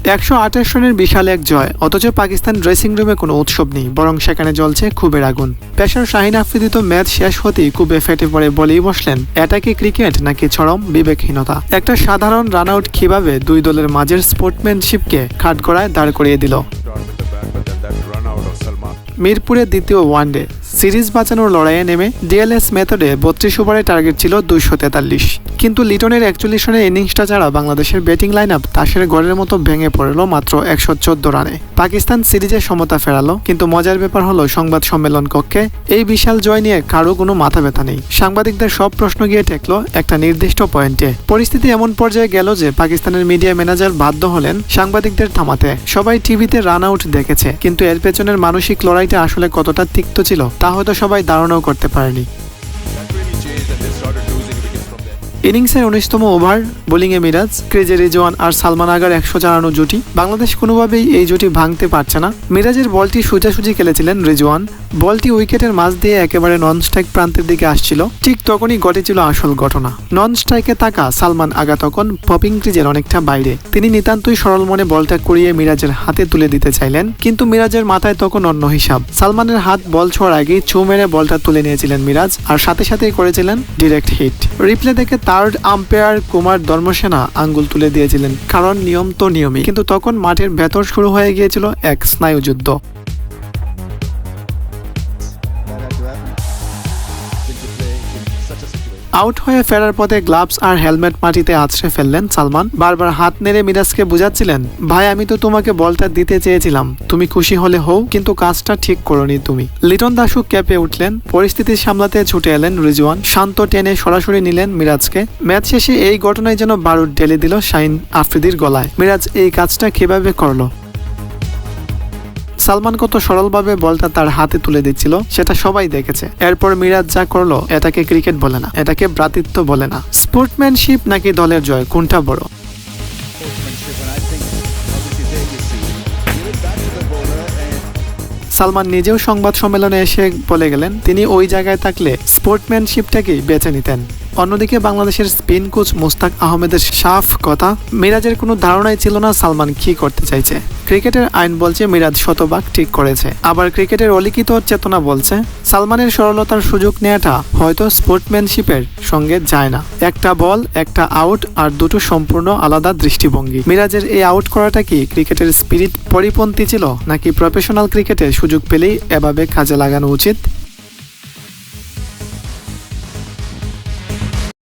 128 রানের বিশাল এক জয়, অথচ পাকিস্তান ড্রেসিং রুমে কোনো উৎসব নেই, বরং সেখানে জ্বলছে ক্ষোভের আগুন। পেসার শাহিন আফ্রিদি তো ম্যাচ শেষ হতেই ক্ষোভে ফেটে পড়ে বলেই বসলেন, এটা কি ক্রিকেট নাকি চরম বিবেকহীনতা। একটা সাধারণ রান আউট কিভাবে দুই দলের মাঝের স্পোর্টম্যানশিপকে কাঠগড়ায় দাঁড় করিয়ে দিল। মিরপুরে দ্বিতীয় ওয়ানডে সিরিজ বাঁচানোর লড়াইয়ে নেমে ডিএলএস মেথডে 32 ওভারে টার্গেট ছিল 243, কিন্তু লিটনের 41 রানের ইনিংসটা ছাড়া বাংলাদেশের ব্যাটিং লাইন আপ তাসের গড়ের মতো ভেঙে পড়ল মাত্র 114 রানে। পাকিস্তান সিরিজে সমতা ফেরালো, কিন্তু মজার ব্যাপার হলো সংবাদ সম্মেলন কক্ষে এই বিশাল জয় নিয়ে কারো কোনো মাথা ব্যথা নেই। সাংবাদিকদের সব প্রশ্ন গিয়ে ঠেকলো একটা নির্দিষ্ট পয়েন্টে। পরিস্থিতি এমন পর্যায়ে গেল যে পাকিস্তানের মিডিয়া ম্যানেজার বাধ্য হলেন সাংবাদিকদের থামাতে। সবাই টিভিতে রান আউট দেখেছে, কিন্তু এর পেছনের মানসিক লড়াইটা আসলে কতটা তিক্ত ছিল তা হয়তো সবাই ধারণাও করতে পারেনি। ইনিংসের 19তম ওভার বোলিংয়ে মিরাজ, ক্রিজে রিজওয়ান আর সালমান আগার 104 জুটি। বাংলাদেশ কোনোভাবেই এই জুটি ভাঙতে পারছে না। মিরাজের বলটি সোজাসুজি খেলেছিলেন রিজওয়ান, বলটি উইকেটের মাঝ দিয়ে একেবারে নন স্ট্রাইক প্রান্তের দিকে আসছিল। ঠিক তখনই ঘটেছিল আসল ঘটনা। নন স্ট্রাইকে থাকা সালমান আগা তখন পপিং ক্রিজের অনেকটা বাইরে। তিনি নিতান্তই সরল মনে বলটা করিয়ে মিরাজের হাতে তুলে দিতে চাইলেন, কিন্তু মিরাজের মাথায় তখন অন্য হিসাব। সালমানের হাত বল ছোঁয়ার আগেই ছু মেরে বলটা তুলে নিয়েছিলেন মিরাজ, আর সাথে সাথেই করেছিলেন ডিরেক্ট হিট। রিপ্লে দেখে থার্ড আম্পায়ার কুমার ধর্মসেনা আঙ্গুল তুলে দিয়েছিলেন, কারণ নিয়ম তো নিয়মই, কিন্তু তখন মাঠের ভেতর শুরু হয়ে গিয়েছিল এক স্নায়ুযুদ্ধ। আউট হয়ে ফেরার পথে গ্লাভস আর হেলমেট মাটিতে আছড়ে ফেললেন সালমান। বারবার হাত নেড়ে মিরাজকে বুঝাচ্ছিলেন, ভাই আমি তো তোমাকে বলটা দিতে চেয়েছিলাম, তুমি খুশি হলে হও, কিন্তু কাজটা ঠিক করোনি তুমি। লিটন দাসও কেঁপে উঠলেন। পরিস্থিতি সামলাতে ছুটে এলেন রিজওয়ান, শান্ত টেনে সরাসরি নিলেন মিরাজকে। ম্যাচ শেষে এই ঘটনায় যেন বারুদ ঢেলে দিল শাহিন আফ্রিদির গলায়। মিরাজ এই কাজটা কিভাবে করলো? সালমান কত সরলভাবে বলটা তার হাতে তুলে দিচ্ছিল সেটা সবাই দেখেছে। এরপর মিরাজ যা করলো, এটাকে ক্রিকেট বলে না, এটাকে ভ্রাতৃত্ব বলে না। স্পোর্টম্যানশিপ নাকি দলের জয়, কোনটা বড়? সালমান নিজেও সংবাদ সম্মেলনে এসে বলে গেলেন, তিনি ওই জায়গায় থাকলে স্পোর্টম্যানশিপটাকেই বেছে নিতেন। অন্যদিকে বাংলাদেশের স্পিন কোচ মুস্তাক আহমেদের সাফ কথা, মিরাজের কোনো ধারণাই ছিল না সালমান কি করতে চাইছে। ক্রিকেটের আইন বলছে মিরাজ শতভাগ ঠিক করেছে, আবার ক্রিকেটের অলিখিত চেতনা বলছে সালমানের সরলতার সুযোগ নেওয়াটা হয়তো স্পোর্টম্যানশিপের সঙ্গে যায় না। একটা বল, একটা আউট আর দুটো সম্পূর্ণ আলাদা দৃষ্টিভঙ্গি। মিরাজের এই আউট করাটা কি ক্রিকেটের স্পিরিট পরিপন্থী ছিল, নাকি প্রফেশনাল ক্রিকেটে সুযোগ পেলেই এভাবে কাজে লাগানো উচিত?